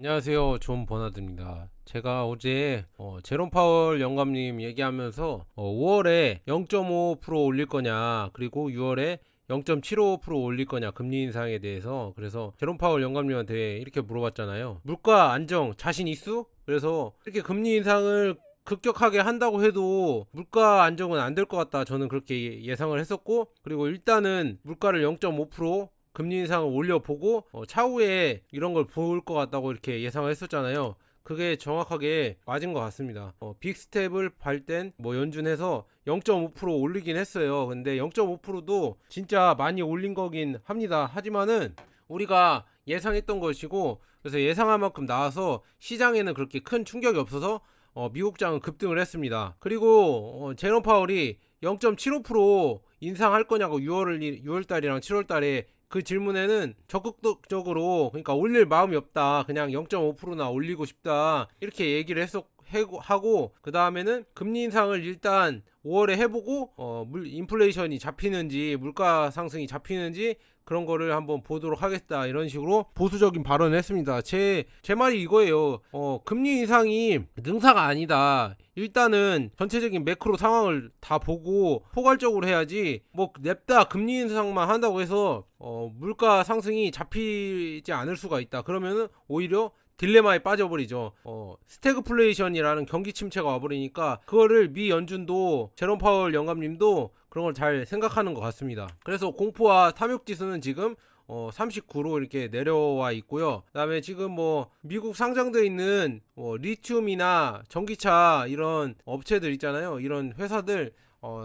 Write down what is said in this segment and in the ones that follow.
안녕하세요. 존 버나드입니다. 제가 어제 제롬 파월 영감님 얘기하면서 5월에 0.5% 올릴 거냐, 그리고 6월에 0.75% 올릴 거냐, 금리 인상에 대해서. 그래서 제롬 파월 영감님한테 이렇게 물어봤잖아요. 물가 안정 자신 있어? 그래서 이렇게 금리 인상을 급격하게 한다고 해도 물가 안정은 안 될 것 같다, 저는 그렇게 예상을 했었고, 그리고 일단은 물가를 0.5% 금리 인상을 올려보고 차후에 이런 걸 볼 것 같다고 이렇게 예상을 했었잖아요. 그게 정확하게 맞은 것 같습니다. 빅스텝을 밟땐 뭐 연준해서 0.5% 올리긴 했어요. 근데 0.5%도 진짜 많이 올린 거긴 합니다. 하지만은 우리가 예상했던 것이고, 그래서 예상한 만큼 나와서 시장에는 그렇게 큰 충격이 없어서 미국장은 급등을 했습니다. 그리고 제롬 파월이 0.75% 인상할 거냐고 6월달이랑 7월달에 그 질문에는 적극적으로, 그러니까 올릴 마음이 없다, 그냥 0.5%나 올리고 싶다, 이렇게 얘기를 하고, 그 다음에는 금리 인상을 일단 5월에 해보고 인플레이션이 잡히는지 물가 상승이 잡히는지 그런 거를 한번 보도록 하겠다, 이런 식으로 보수적인 발언을 했습니다. 제 말이 이거예요. 금리 인상이 능사가 아니다. 일단은 전체적인 매크로 상황을 다 보고 포괄적으로 해야지, 뭐 냅다 금리 인상만 한다고 해서 물가 상승이 잡히지 않을 수가 있다. 그러면은 오히려 딜레마에 빠져버리죠. 스태그플레이션이라는 경기 침체가 와버리니까, 그거를 미 연준도 제롬 파월 영감님도 그런 걸 잘 생각하는 것 같습니다. 그래서 공포와 탐욕 지수는 지금 39로 이렇게 내려와 있고요. 그다음에 지금 뭐 미국 상장되어 있는 리튬이나 전기차 이런 업체들 있잖아요. 이런 회사들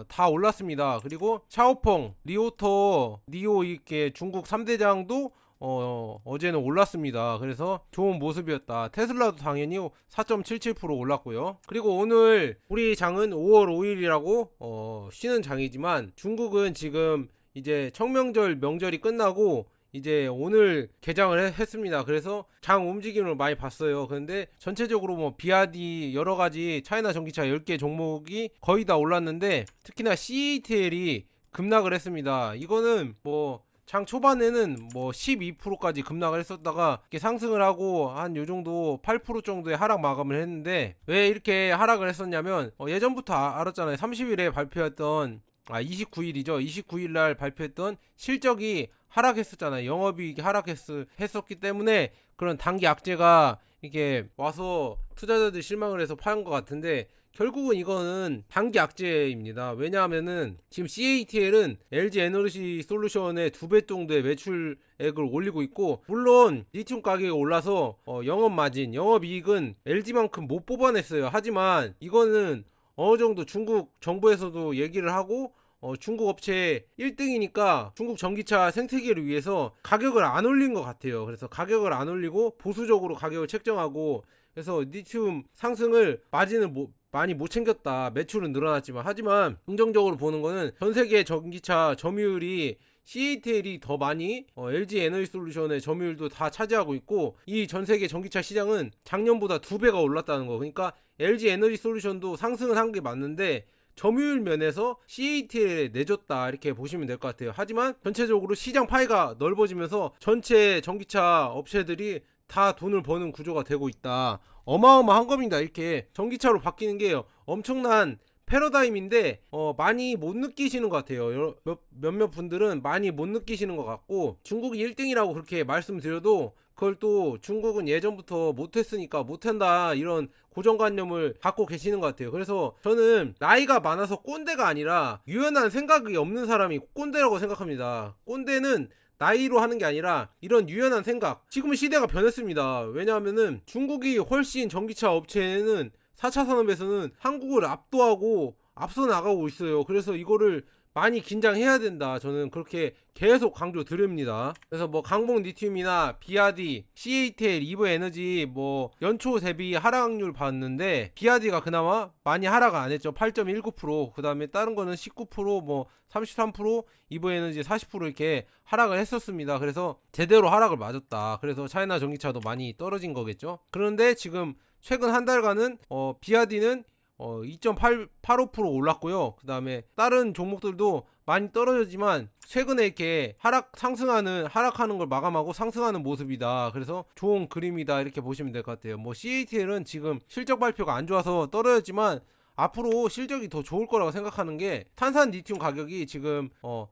다 올랐습니다. 그리고 샤오펑, 리오터, 니오, 이렇게 중국 3대장도 어제는 올랐습니다. 그래서 좋은 모습이었다. 테슬라도 당연히 4.77% 올랐고요. 그리고 오늘 우리 장은 5월 5일이라고 쉬는 장이지만, 중국은 지금 이제 청명절 명절이 끝나고 이제 오늘 개장을 했습니다. 그래서 장 움직임을 많이 봤어요. 그런데 전체적으로 뭐 비아디 여러가지 차이나 전기차 10개 종목이 거의 다 올랐는데, 특히나 CATL이 급락을 했습니다. 이거는 뭐 장 초반에는 뭐 12%까지 급락을 했었다가 이렇게 상승을 하고 한 요정도 8% 정도의 하락 마감을 했는데, 왜 이렇게 하락을 했었냐면 예전부터 알았잖아요. 30일에 발표했던 29일이죠. 29일 날 발표했던 실적이 하락했었잖아요. 영업이익이 하락했었기 때문에 그런 단기 악재가 이렇게 와서 투자자들이 실망을 해서 파는 것 같은데, 결국은 이거는 단기 악재입니다. 왜냐하면은 지금 CATL은 LG 에너지 솔루션의 2배 정도의 매출액을 올리고 있고, 물론 리튬 가격이 올라서 영업 마진, 영업이익은 LG만큼 못 뽑아냈어요. 하지만 이거는 어느 정도 중국 정부에서도 얘기를 하고, 중국 업체 1등이니까 중국 전기차 생태계를 위해서 가격을 안 올린 것 같아요. 그래서 가격을 안 올리고 보수적으로 가격을 책정하고, 그래서 리튬 상승을 마진을 많이 못 챙겼다. 매출은 늘어났지만. 하지만 긍정적으로 보는 거는 전 세계 전기차 점유율이 CATL이 더 많이 LG 에너지 솔루션의 점유율도 다 차지하고 있고, 이 전 세계 전기차 시장은 작년보다 2배가 올랐다는 거. 그러니까 LG 에너지 솔루션도 상승을 한 게 맞는데 점유율 면에서 CATL에 내줬다, 이렇게 보시면 될 것 같아요. 하지만 전체적으로 시장 파이가 넓어지면서 전체 전기차 업체들이 다 돈을 버는 구조가 되고 있다. 어마어마한 겁니다. 이렇게 전기차로 바뀌는 게 엄청난 패러다임인데 많이 못 느끼시는 것 같아요. 몇몇 분들은 많이 못 느끼시는 것 같고, 중국이 1등이라고 그렇게 말씀드려도 그걸 또 중국은 예전부터 못했으니까 못한다, 이런 고정관념을 갖고 계시는 것 같아요. 그래서 저는 나이가 많아서 꼰대가 아니라 유연한 생각이 없는 사람이 꼰대라고 생각합니다. 꼰대는 나이로 하는 게 아니라 이런 유연한 생각. 지금은 시대가 변했습니다. 왜냐하면은 중국이 훨씬 전기차 업체는 4차 산업에서는 한국을 압도하고 앞서 나가고 있어요. 그래서 이거를 많이 긴장해야 된다, 저는 그렇게 계속 강조 드립니다. 그래서 뭐 강봉 리튬이나 비아디, CATL, 이브 에너지 뭐 연초 대비 하락률 봤는데, 비아디가 그나마 많이 하락 안 했죠. 8.19%. 그 다음에 다른 거는 19%, 뭐 33%, 이브 에너지 40% 이렇게 하락을 했었습니다. 그래서 제대로 하락을 맞았다. 그래서 차이나 전기차도 많이 떨어진 거겠죠. 그런데 지금 최근 한 달간은 비아디는 2.85% 올랐고요. 그 다음에 다른 종목들도 많이 떨어졌지만 최근에 이렇게 하락하는 걸 마감하고 상승하는 모습이다. 그래서 좋은 그림이다 이렇게 보시면 될 것 같아요. 뭐 CATL은 지금 실적 발표가 안 좋아서 떨어졌지만 앞으로 실적이 더 좋을 거라고 생각하는 게 탄산 리튬 가격이 지금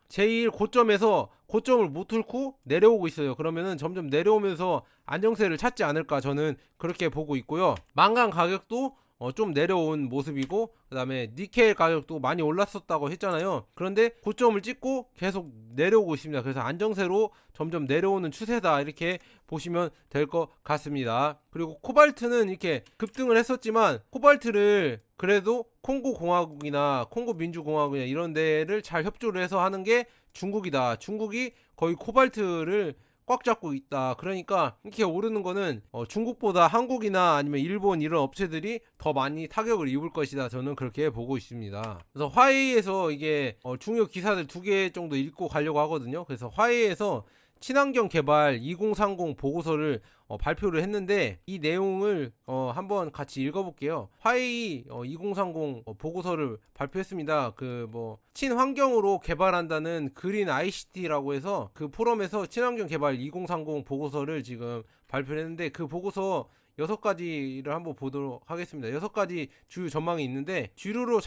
제일 고점에서 고점을 못 뚫고 내려오고 있어요. 그러면은 점점 내려오면서 안정세를 찾지 않을까 저는 그렇게 보고 있고요. 망간 가격도 좀 내려온 모습이고, 그 다음에 니켈 가격도 많이 올랐었다고 했잖아요. 그런데 고점을 찍고 계속 내려오고 있습니다. 그래서 안정세로 점점 내려오는 추세다 이렇게 보시면 될 것 같습니다. 그리고 코발트는 이렇게 급등을 했었지만 코발트를 그래도 콩고 공화국이나 콩고 민주공화국이나 이런 데를 잘 협조를 해서 하는 게 중국이다. 중국이 거의 코발트를 꽉 잡고 있다. 그러니까 이렇게 오르는 거는 중국보다 한국이나 아니면 일본 이런 업체들이 더 많이 타격을 입을 것이다. 저는 그렇게 보고 있습니다. 그래서 화웨이에서 이게 중요 기사들 2개 정도 읽고 가려고 하거든요. 그래서 화웨이에서 친환경 개발 2030 보고서를 발표를 했는데 이 내용을 한번 같이 읽어볼게요. 화웨이 2030 보고서를 발표했습니다. 그 친환경으로 개발한다는 그린 ICT라고 해서 그 포럼에서 친환경 개발 2030 보고서를 지금 발표를 했는데 그 보고서 6가지를 한번 보도록 하겠습니다. 6가지 주요 전망이 있는데 주류로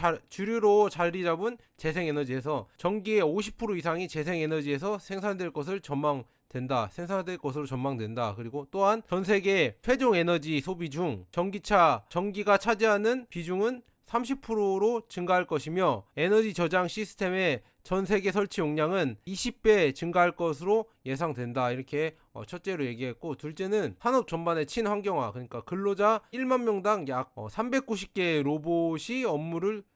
자리 잡은 재생에너지에서 전기의 50% 이상이 재생에너지에서 생산될 것으로 전망된다. 그리고 또한 전 세계 최종 에너지 소비 중 전기가 차지하는 비중은 30%로 증가할 것이며 에너지 저장 시스템의 전 세계 설치 용량은 20배 증가할 것으로 예상된다. 이렇게 첫째로 얘기했고, 둘째는 산업 전반의 친환경화, 그러니까 근로자 1만 명당 약 390개의 로봇이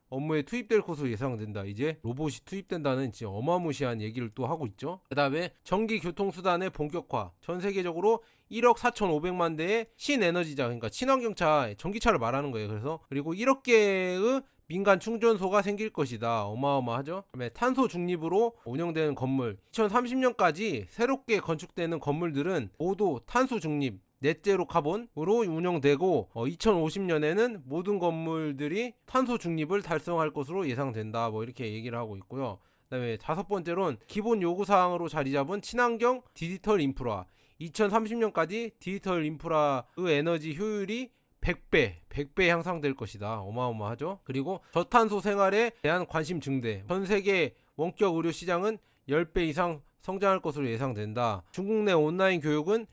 업무에 투입될 것으로 예상된다. 이제 로봇이 투입된다는 진짜 어마무시한 얘기를 또 하고 있죠. 그 다음에 전기 교통수단의 본격화, 전 세계적으로 1억 4,500만 대의 신에너지자, 그러니까 친환경차, 전기차를 말하는 거예요. 그리고 1억 개의 민간 충전소가 생길 것이다. 어마어마하죠. 그다음에 탄소 중립으로 운영되는 건물, 2030년까지 새롭게 건축되는 건물들은 모두 탄소 중립 넷제로 카본으로 운영되고 2050년에는 모든 건물들이 탄소 중립을 달성할 것으로 예상된다. 이렇게 얘기를 하고 있고요. 그다음에 5번째로는 기본 요구 사항으로 자리 잡은 친환경 디지털 인프라, 2030년까지 디지털 인프라의 에너지 효율이 100배 향상될 것이다. 어마어마하죠. 그리고 저탄소 생활에 대한 관심 증대, 전 세계 원격 의료 시장은 10배 이상 성장할 것으로 예상된다. 중국 내 온라인 교육은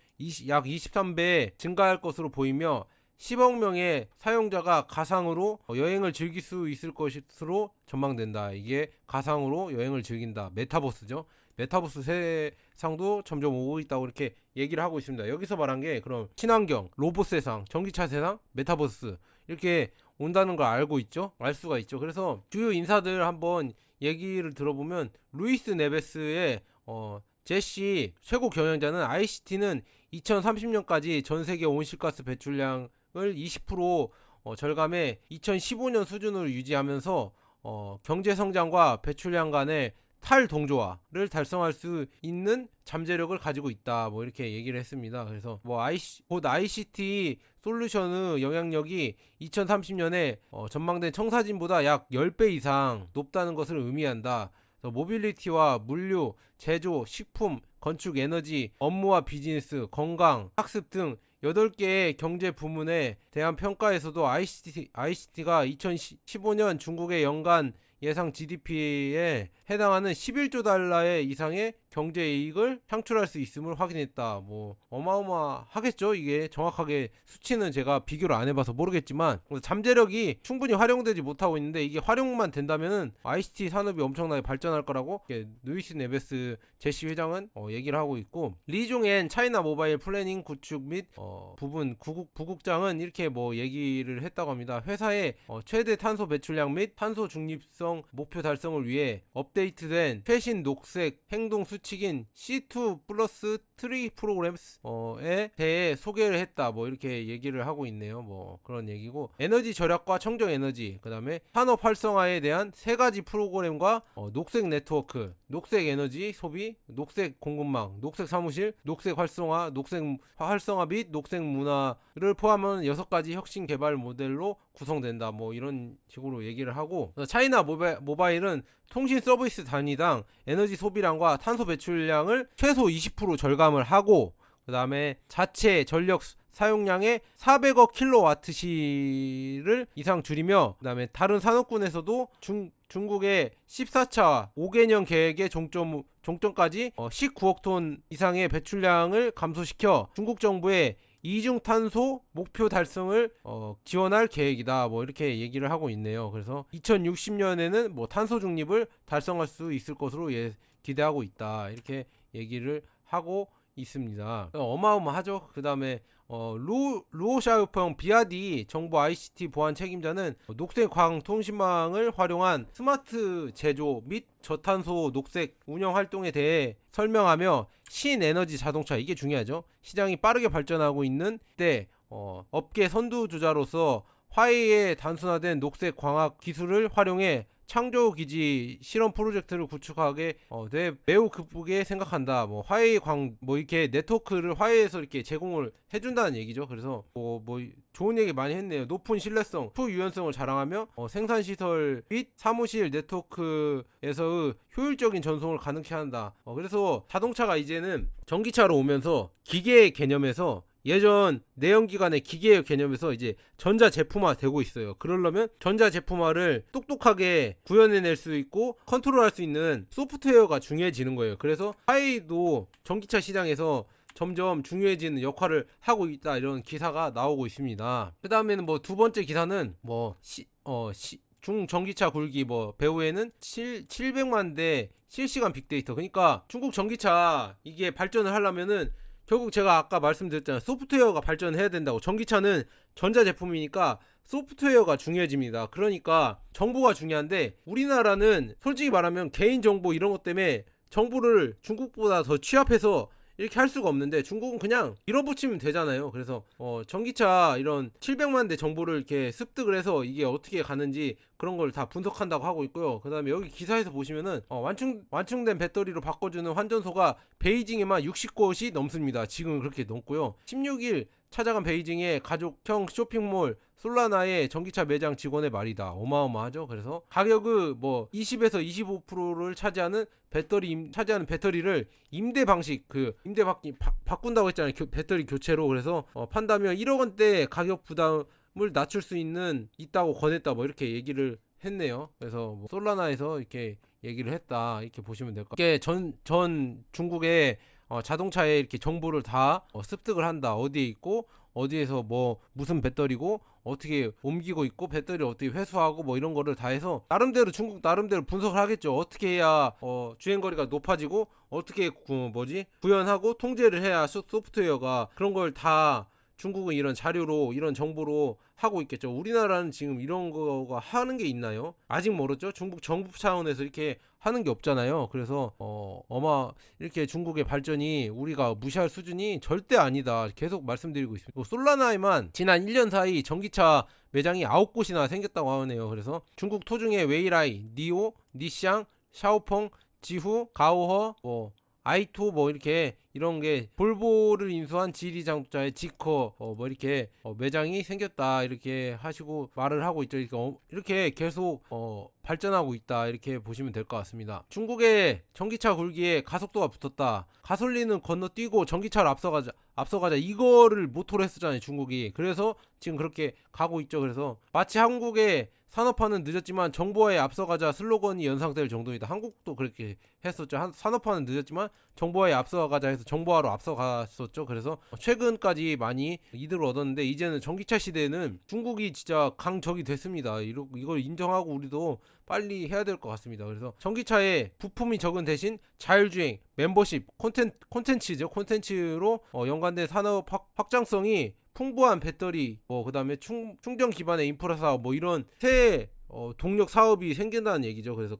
약 23배 증가할 것으로 보이며 10억 명의 사용자가 가상으로 여행을 즐길 수 있을 것으로 전망된다. 이게 가상으로 여행을 즐긴다. 메타버스죠. 메타버스 세상도 점점 오고 있다고 이렇게 얘기를 하고 있습니다. 여기서 말한 게 그럼 친환경, 로봇 세상, 전기차 세상, 메타버스 이렇게 온다는 걸 알 수가 있죠. 그래서 주요 인사들 한번 얘기를 들어보면 루이스 네베스의 제시 최고 경영자는 ICT는 2030년까지 전 세계 온실가스 배출량을 20% 절감해 2015년 수준으로 유지하면서 경제 성장과 배출량 간의 탈동조화를 달성할 수 있는 잠재력을 가지고 있다. 이렇게 얘기를 했습니다. 그래서 곧 ICT 솔루션의 영향력이 2030년에 전망된 청사진보다 약 10배 이상 높다는 것을 의미한다. 모빌리티와 물류, 제조, 식품, 건축, 에너지, 업무와 비즈니스, 건강, 학습 등 8개의 경제 부문에 대한 평가에서도 ICT가 2015년 중국의 연간 예상 GDP에 해당하는 11조 달러의 이상의 경제 이익을 창출할 수 있음을 확인했다. 어마어마하겠죠. 이게 정확하게 수치는 제가 비교를 안 해봐서 모르겠지만 잠재력이 충분히 활용되지 못하고 있는데 이게 활용만 된다면은 ICT 산업이 엄청나게 발전할 거라고 루이스 네베스 제시 회장은 얘기를 하고 있고, 리종엔 차이나 모바일 플래닝 구축 및 부분 부국장은 이렇게 얘기를 했다고 합니다. 회사의 최대 탄소 배출량 및 탄소 중립성 목표 달성을 위해 업데이트된 최신 녹색 행동 수칙인 C2+ 트리 프로그램에 대해 소개를 했다. 뭐 이렇게 얘기를 하고 있네요. 뭐 그런 얘기고, 에너지 절약과 청정 에너지, 그다음에 산업 활성화에 대한 세 가지 프로그램과 녹색 네트워크, 녹색 에너지 소비, 녹색 공급망, 녹색 사무실, 녹색 활성화, 녹색 활성화 및 녹색 문화를 포함한 6가지 혁신 개발 모델로 구성된다. 뭐 이런 식으로 얘기를 하고, 차이나 모바일은 통신 서비스 단위당 에너지 소비량과 탄소 배출량을 최소 20% 절감을 하고, 그 다음에 자체 전력 사용량의 400억 킬로와트시를 이상 줄이며, 그 다음에 다른 산업군에서도 중국의 14차 5개년 계획의 종점까지 19억 톤 이상의 배출량을 감소시켜 중국 정부의 이중탄소 목표 달성을 지원할 계획이다. 뭐 이렇게 얘기를 하고 있네요. 그래서 2060년에는 뭐 탄소 중립을 달성할 수 있을 것으로 기대하고 있다. 이렇게 얘기를 하고 있습니다. 어마어마하죠. 그 다음에 루오샤오펑 비아디 정부 ICT 보안 책임자는 녹색 광 통신망을 활용한 스마트 제조 및 저탄소 녹색 운영 활동에 대해 설명하며, 신에너지 자동차, 이게 중요하죠. 시장이 빠르게 발전하고 있는 때 업계 선두주자로서 화웨이의 단순화된 녹색 광학 기술을 활용해 창조기지 실험 프로젝트를 구축하게 매우 기쁘게 생각한다. 뭐 화웨이 뭐 이렇게 네트워크를 화웨이에서 이렇게 제공을 해준다는 얘기죠. 그래서 뭐 좋은 얘기 많이 했네요. 높은 신뢰성, 초유연성을 자랑하며 생산시설 및 사무실 네트워크에서의 효율적인 전송을 가능케 한다. 그래서 자동차가 이제는 전기차로 오면서 기계의 개념에서, 예전 내연기관의 기계의 개념에서 이제 전자제품화 되고 있어요. 그러려면 전자제품화를 똑똑하게 구현해낼 수 있고 컨트롤할 수 있는 소프트웨어가 중요해지는 거예요. 그래서 화웨이도 전기차 시장에서 점점 중요해지는 역할을 하고 있다, 이런 기사가 나오고 있습니다. 그 다음에는 뭐 두 번째 기사는 중전기차 굴기, 배후에는 700만 대 실시간 빅데이터. 그러니까 중국 전기차 이게 발전을 하려면은 결국 제가 아까 말씀드렸잖아요. 소프트웨어가 발전해야 된다고. 전기차는 전자제품이니까 소프트웨어가 중요해집니다. 그러니까 정보가 중요한데, 우리나라는 솔직히 말하면 개인정보 이런 것 때문에 정보를 중국보다 더 취합해서 이렇게 할 수가 없는데, 중국은 그냥 밀어붙이면 되잖아요. 그래서 전기차 이런 700만 대 정보를 이렇게 습득을 해서 이게 어떻게 가는지 그런 걸 다 분석한다고 하고 있고요. 그 다음에 여기 기사에서 보시면은 완충된 배터리로 바꿔주는 환전소가 베이징에만 60곳이 넘습니다. 지금 그렇게 넘고요. 16일 찾아간 베이징의 가족형 쇼핑몰 솔라나의 전기차 매장 직원의 말이다. 어마어마하죠. 그래서 가격은 20에서 25%를 차지하는 배터리를 임대 방식, 바꾼다고 했잖아요. 배터리 교체로. 그래서 판다면 1억 원대 가격 부담을 낮출 수 있다고 권했다. 이렇게 얘기를 했네요. 그래서 솔라나에서 이렇게 얘기를 했다. 이렇게 보시면 될 것 같아요. 이게 전 중국의 자동차에 이렇게 정보를 다 습득을 한다. 어디에 있고 어디에서 무슨 배터리고 어떻게 옮기고 있고 배터리를 어떻게 회수하고 이런 거를 다 해서 중국 나름대로 분석을 하겠죠. 어떻게 해야 주행거리가 높아지고 어떻게 구현하고 통제를 해야 소프트웨어가 그런 걸 다 중국은 이런 자료로, 이런 정보로 하고 있겠죠. 우리나라는 지금 이런 거가 하는 게 있나요? 아직 멀었죠. 중국 정부 차원에서 이렇게 하는 게 없잖아요. 그래서 이렇게 중국의 발전이 우리가 무시할 수준이 절대 아니다. 계속 말씀드리고 있습니다. 솔라나에만 지난 1년 사이 전기차 매장이 9곳이나 생겼다고 하네요. 그래서 중국 토중의 웨이라이, 니오, 니샹, 샤오펑, 지후, 가오허, 아이토 이런 게 볼보를 인수한 지리 자동차의 지커 이렇게 매장이 생겼다, 이렇게 하시고 말을 하고 있죠. 이렇게 계속 발전하고 있다, 이렇게 보시면 될 것 같습니다. 중국의 전기차 굴기에 가속도가 붙었다. 가솔린은 건너뛰고 전기차를 앞서가자 이거를 모토로 했었잖아요, 중국이. 그래서 지금 그렇게 가고 있죠. 그래서 마치 한국의 산업화는 늦었지만 정보화에 앞서가자 슬로건이 연상될 정도이다. 한국도 그렇게 했었죠. 산업화는 늦었지만 정보화에 앞서가자 해서 정보화로 앞서갔었죠. 그래서 최근까지 많이 이득을 얻었는데, 이제는 전기차 시대에는 중국이 진짜 강적이 됐습니다. 이걸 인정하고 우리도 빨리 해야 될 것 같습니다. 그래서 전기차에 부품이 적은 대신 자율주행, 멤버십, 콘텐츠로 연관된 산업 확장성이 풍부한 배터리, 그 다음에 충전 기반의 인프라 사업, 이런 새 동력 사업이 생긴다는 얘기죠. 그래서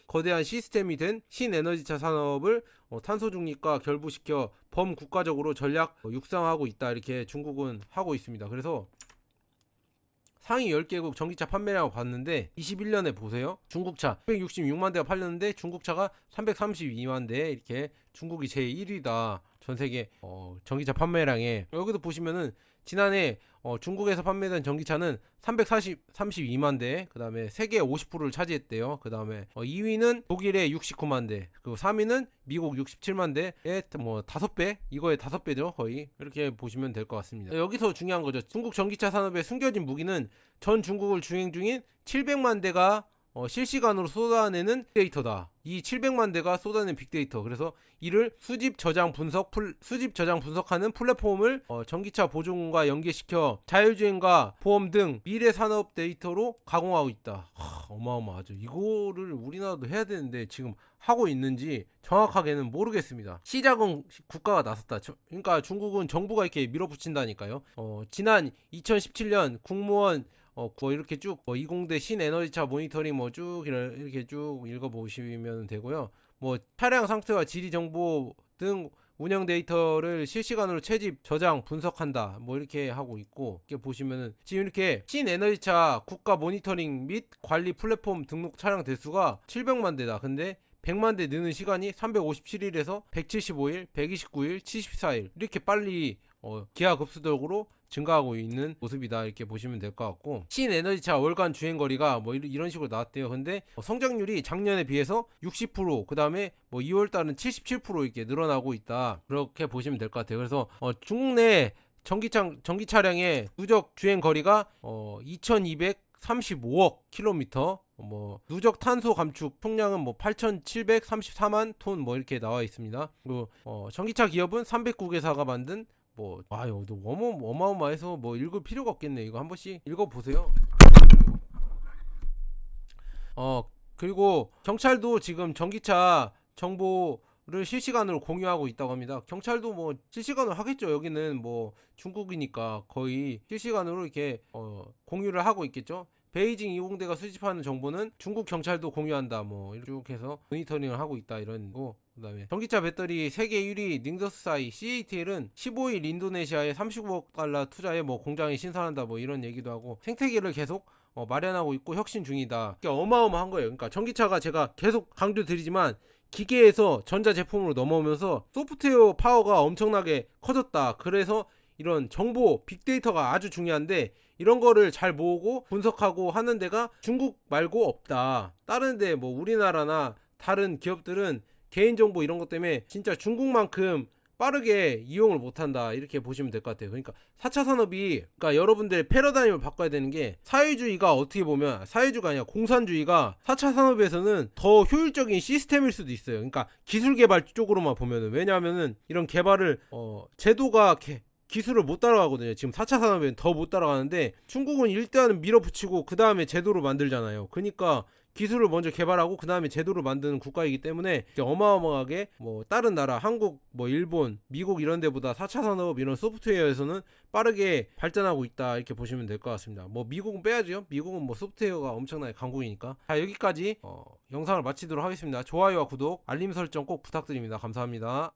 거대한 시스템이 된 신에너지차 산업을 탄소 중립과 결부시켜 범국가적으로 전략 육성하고 있다 이렇게 중국은 하고 있습니다. 그래서 상위 10개국 전기차 판매량을 봤는데 21년에 보세요. 중국차 166만 대가 팔렸는데 중국차가 332만 대 이렇게 중국이 제1위다. 전 세계 전기차 판매량에. 여기도 보시면은 지난해 중국에서 판매된 전기차는 332만 대, 그 다음에 세계 50%를 차지했대요. 그 다음에 2위는 독일의 69만 대, 그리고 3위는 미국 67만 대의 뭐 5배, 이거의 5배죠 거의. 이렇게 보시면 될 것 같습니다. 여기서 중요한 거죠. 중국 전기차 산업의 숨겨진 무기는 전 중국을 주행 중인 700만 대가 실시간으로 쏟아내는 빅데이터다. 이 700만 대가 쏟아낸 빅데이터. 그래서 이를 수집 저장 분석하는 플랫폼을 전기차 보조금과 연계시켜 자율주행과 보험 등 미래 산업 데이터로 가공하고 있다. 어마어마하죠. 이거를 우리나라도 해야 되는데 지금 하고 있는지 정확하게는 모르겠습니다. 시작은 국가가 나섰다. 그러니까 중국은 정부가 이렇게 밀어붙인다니까요. 지난 2017년 국무원 이렇게 쭉 20대 신에너지차 모니터링 쭉 이렇게 쭉 읽어보시면 되고요. 차량 상태와 지리 정보 등 운영 데이터를 실시간으로 채집, 저장, 분석한다. 이렇게 하고 있고, 이렇게 보시면은 지금 이렇게 신에너지차 국가 모니터링 및 관리 플랫폼 등록 차량 대수가 700만 대다. 근데 100만 대 느는 시간이 357일에서 175일, 129일, 74일 이렇게 빨리 기하급수적으로 증가하고 있는 모습이다 이렇게 보시면 될 것 같고, 신에너지차 월간 주행거리가 이런 식으로 나왔대요. 근데 성장률이 작년에 비해서 60%, 그 다음에 2월달은 77% 이렇게 늘어나고 있다 그렇게 보시면 될 것 같아요. 그래서 중국 내 전기 차량의 누적 주행거리가 2235억 킬로미터, 누적 탄소 감축 총량은 8,734만 톤 이렇게 나와 있습니다. 그리고 전기차 기업은 300국에사가 만든 어마어마해서 읽을 필요가 없겠네. 이거 한 번씩 읽어보세요. 그리고 경찰도 지금 전기차 정보를 실시간으로 공유하고 있다고 합니다. 경찰도 실시간으로 하겠죠. 여기는 중국이니까 거의 실시간으로 이렇게 공유를 하고 있겠죠. 베이징 20대가 수집하는 정보는 중국 경찰도 공유한다. 이렇게 해서 모니터링을 하고 있다 이런 거. 그 다음에 전기차 배터리 세계 1위 닝더스사이 CATL은 15일 인도네시아에 39억 달러 투자해 공장에 신설한다 이런 얘기도 하고, 생태계를 계속 마련하고 있고 혁신 중이다. 어마어마한 거예요. 그러니까 전기차가 제가 계속 강조드리지만 기계에서 전자제품으로 넘어오면서 소프트웨어 파워가 엄청나게 커졌다. 그래서 이런 정보, 빅데이터가 아주 중요한데 이런 거를 잘 모으고 분석하고 하는 데가 중국 말고 없다. 다른 데 우리나라나 다른 기업들은 개인정보 이런 것 때문에 진짜 중국만큼 빠르게 이용을 못한다 이렇게 보시면 될 것 같아요. 그러니까 4차 산업이, 그러니까 여러분들의 패러다임을 바꿔야 되는 게, 사회주의가 어떻게 보면 사회주의가 아니라 공산주의가 4차 산업에서는 더 효율적인 시스템일 수도 있어요. 그러니까 기술 개발 쪽으로만 보면은. 왜냐하면은 이런 개발을 제도가 기술을 못 따라가거든요. 지금 4차 산업에는 더 못 따라가는데 중국은 일단은 밀어붙이고 그 다음에 제도를 만들잖아요. 그러니까 기술을 먼저 개발하고 그 다음에 제도를 만드는 국가이기 때문에 어마어마하게 다른 나라, 한국, 일본, 미국 이런 데보다 4차 산업 이런 소프트웨어에서는 빠르게 발전하고 있다 이렇게 보시면 될 것 같습니다. 미국은 빼야죠. 미국은 소프트웨어가 엄청나게 강국이니까. 자, 여기까지 영상을 마치도록 하겠습니다. 좋아요와 구독, 알림 설정 꼭 부탁드립니다. 감사합니다.